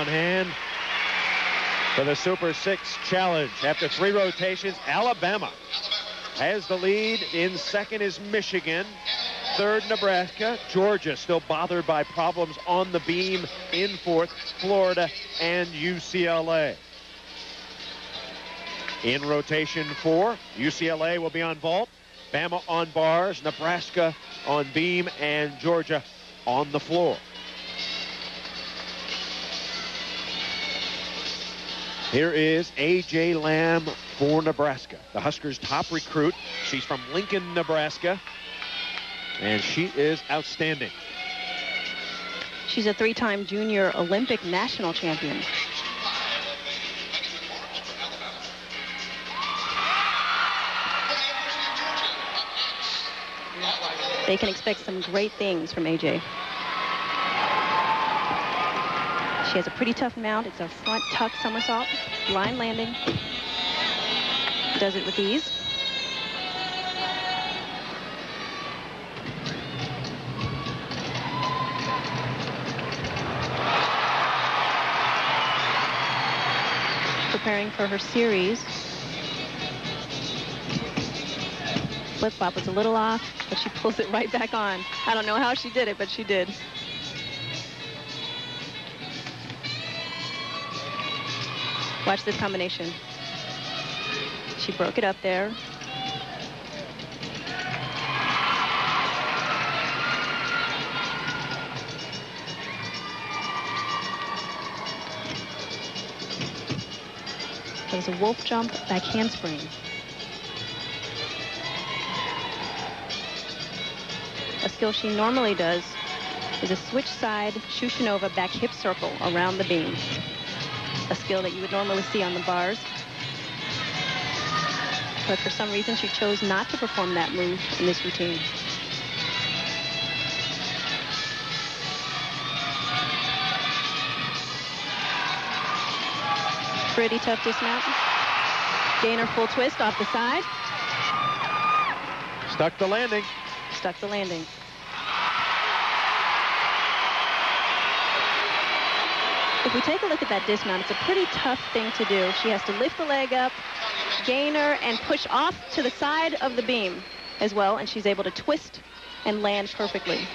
on hand for the Super 6 Challenge. After 3 rotations, Alabama has the lead. In second is Michigan. Third, Nebraska. Georgia still bothered by problems on the beam. In fourth, Florida and UCLA. In rotation 4, UCLA will be on vault, Bama on bars, Nebraska on beam, and Georgia on the floor. Here is A.J. Lamb for Nebraska, the Huskers' top recruit. She's from Lincoln, Nebraska, and she is outstanding. She's a 3-time junior Olympic national champion. They can expect some great things from AJ. She has a pretty tough mount. It's a front tuck somersault, line landing. Does it with ease. Preparing for her series. Flip-flop was a little off, but she pulls it right back on. I don't know how she did it, but she did. Watch this combination. She broke it up there. There's a wolf jump back handspring. A skill she normally does is a switch side Shushinova back hip circle around the beam. A skill that you would normally see on the bars. But for some reason, she chose not to perform that move in this routine. Pretty tough dismount. Gainer full twist off the side. Stuck the landing. Stuck the landing. If we take a look at that dismount, it's a pretty tough thing to do. She has to lift the leg up, gainer, and push off to the side of the beam as well, and she's able to twist and land perfectly.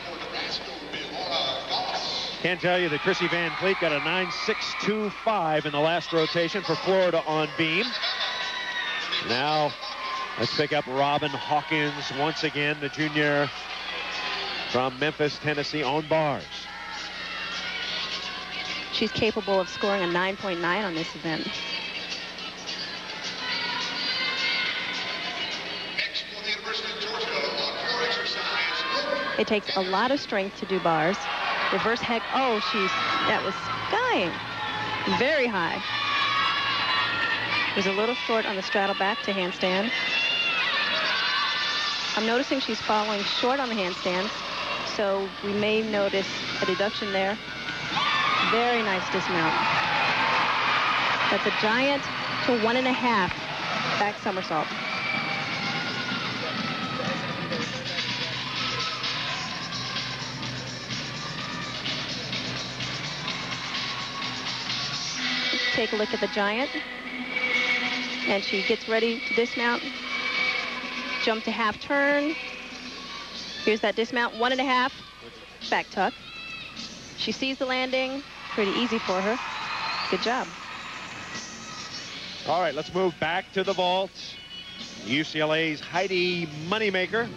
Can't tell you that Kristi Van Fleet got a 9.625 in the last rotation for Florida on beam. Now, let's pick up Robin Hawkins once again, the junior from Memphis, Tennessee, on bars. She's capable of scoring a 9.9 on this event. It takes a lot of strength to do bars. Reverse heck, oh, that was skying. Very high. Was a little short on the straddle back to handstand. I'm noticing she's following short on the handstand, so we may notice a deduction there. Very nice dismount. That's a giant to 1.5 back somersault. Take a look at the giant. And she gets ready to dismount. Jump to half turn. Here's that dismount, 1.5 back tuck. She sees the landing. Pretty easy for her. Good job. All right, let's move back to the vault. UCLA's Heidi Moneymaker.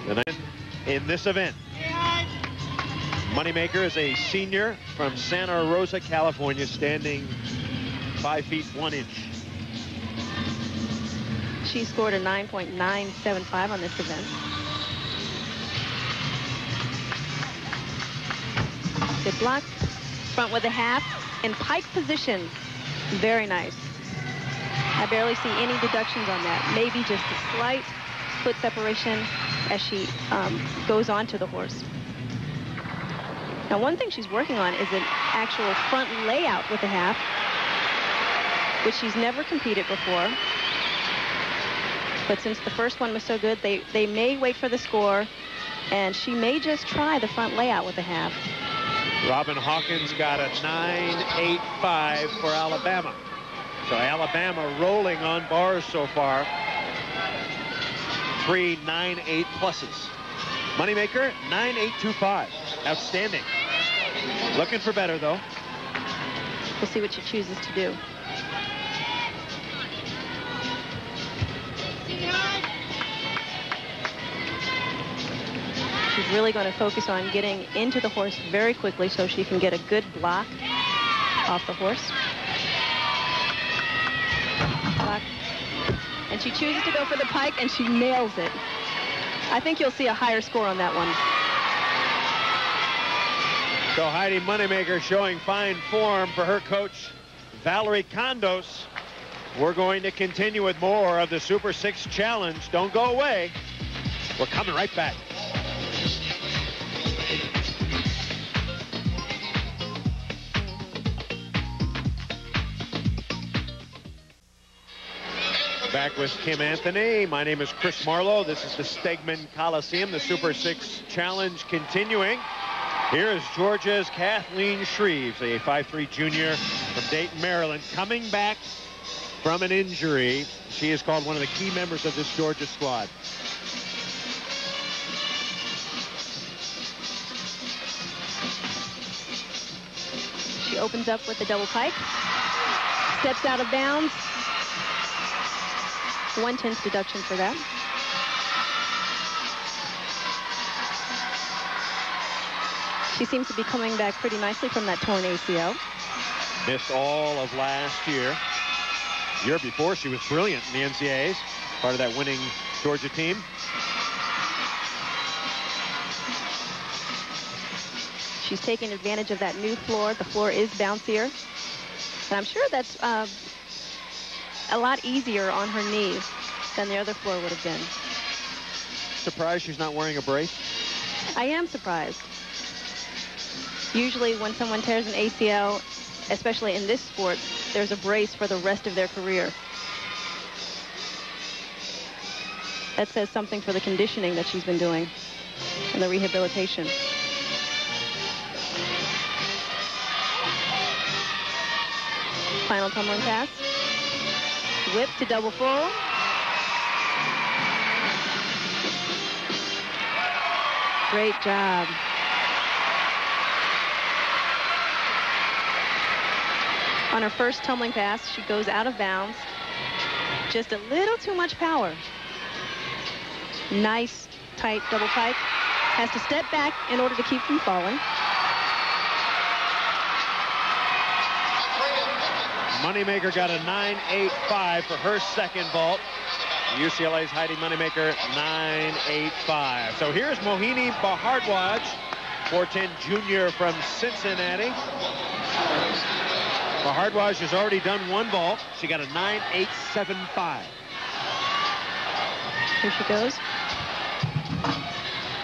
And then in this event, Moneymaker is a senior from Santa Rosa, California, standing 5 feet 1 inch. She scored a 9.975 on this event. Good block. Front with a half in pike position. Very nice. I barely see any deductions on that. Maybe just a slight foot separation as she goes onto the horse. Now, one thing she's working on is an actual front layout with a half, which she's never competed before. But since the first one was so good, they may wait for the score, and she may just try the front layout with a half. Robin Hawkins got a 9.85 for Alabama. So Alabama rolling on bars so far. 3 9.8 pluses. Moneymaker, 9.825. Outstanding. Looking for better, though. We'll see what she chooses to do. She's really going to focus on getting into the horse very quickly so she can get a good block off the horse. Block. And she chooses to go for the pike, and she nails it. I think you'll see a higher score on that one. So Heidi Moneymaker showing fine form for her coach, Valerie Condos. We're going to continue with more of the Super 6 Challenge. Don't go away. We're coming right back. Back with Kim Anthony. My name is Chris Marlowe. This is the Stegman Coliseum, the Super 6 Challenge continuing. Here is Georgia's Kathleen Shrieves, a 5'3" junior from Dayton, Maryland, coming back from an injury. She is called one of the key members of this Georgia squad. She opens up with the double pike, steps out of bounds. 1/10 deduction for that. She seems to be coming back pretty nicely from that torn ACL. Missed all of last year. The year before, she was brilliant in the NCAAs, part of that winning Georgia team. She's taking advantage of that new floor. The floor is bouncier. And I'm sure that's a lot easier on her knees than the other floor would have been. Surprised she's not wearing a brace? I am surprised. Usually when someone tears an ACL, especially in this sport, there's a brace for the rest of their career. That says something for the conditioning that she's been doing and the rehabilitation. Final tumbling pass. Whip to double full. Great job. On her first tumbling pass, she goes out of bounds. Just a little too much power. Nice, tight double pike. Has to step back in order to keep from falling. Moneymaker got a 9.85 for her second vault. UCLA's Heidi Moneymaker, 9.85. So here's Mohini Bhardwaj, 4'10" junior from Cincinnati. Bhardwaj has already done one vault. She got a 9.875. Here she goes.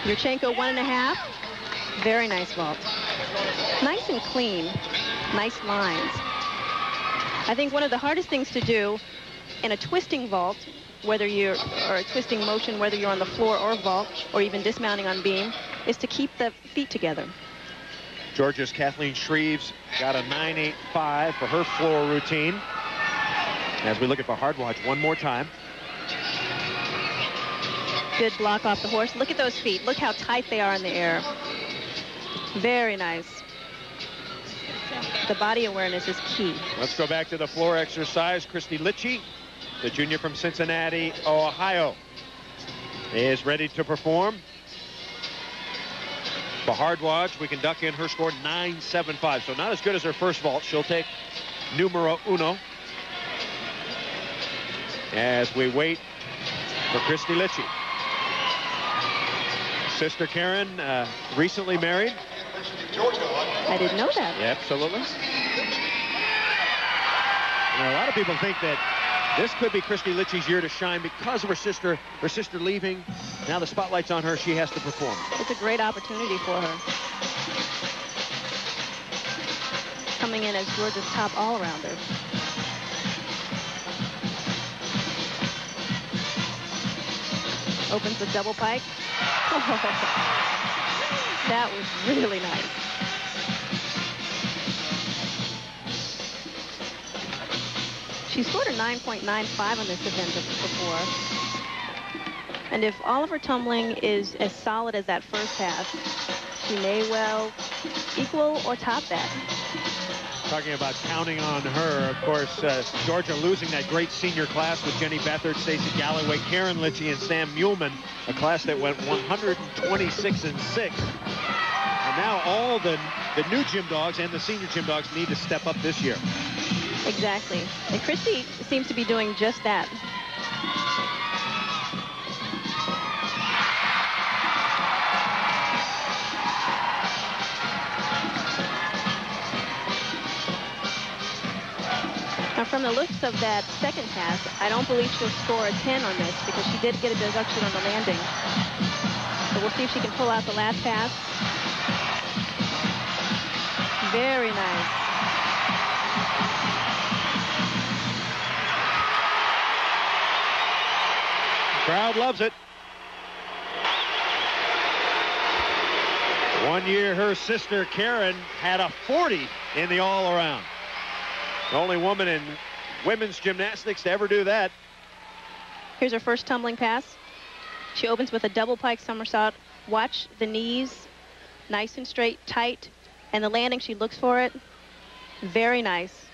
Yurchenko 1.5. Very nice vault. Nice and clean. Nice lines. I think one of the hardest things to do in a twisting vault, whether you're, or a twisting motion, whether you're on the floor or vault, or even dismounting on beam, is to keep the feet together. Georgia's Kathleen Shrieves got a 9.85 for her floor routine. As we look at Bhardwaj one more time. Good block off the horse. Look at those feet. Look how tight they are in the air. Very nice. The body awareness is key. Let's go back to the floor exercise. Kristi Lichey, the junior from Cincinnati, Ohio, is ready to perform. Bhardwaj, we can duck in her score 9.75, so not as good as her first vault. She'll take numero uno as we wait for Kristi Lichey. Sister Karen, recently married. I didn't know that. Yeah, absolutely. Now, a lot of people think that this could be Kristi Lichey's year to shine because of her sister leaving. Now the spotlight's on her. She has to perform. It's a great opportunity for her. Coming in as Georgia's top all-arounder. Opens with double pike. Oh, that was really nice. She scored a 9.95 on this event before. And if all of her tumbling is as solid as that first pass, she may well equal or top that. Talking about counting on her, of course, Georgia losing that great senior class with Jenny Beathard, Stacey Galloway, Karen Lichey, and Sam Muhlman, a class that went 126-6. And now all the new gym dogs and the senior gym dogs need to step up this year. Exactly. And Kristi seems to be doing just that. Now, from the looks of that second pass, I don't believe she'll score a 10 on this because she did get a deduction on the landing. So we'll see if she can pull out the last pass. Very nice. Crowd loves it. One year, her sister Karen had a 40 in the all-around. The only woman in women's gymnastics to ever do that. Here's her first tumbling pass. She opens with a double pike somersault. Watch the knees, nice and straight, tight, and the landing, she looks for it. Very nice.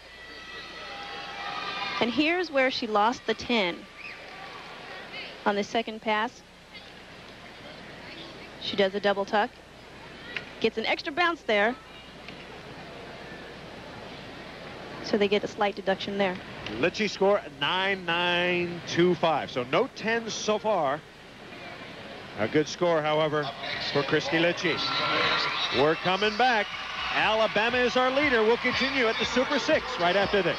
And here's where she lost the 10 on the second pass. She does a double tuck, gets an extra bounce there. So they get a slight deduction there. Lichey score 9.925. So no 10s so far. A good score, however, for Kristi Lichey. We're coming back. Alabama is our leader. We'll continue at the Super 6 right after this.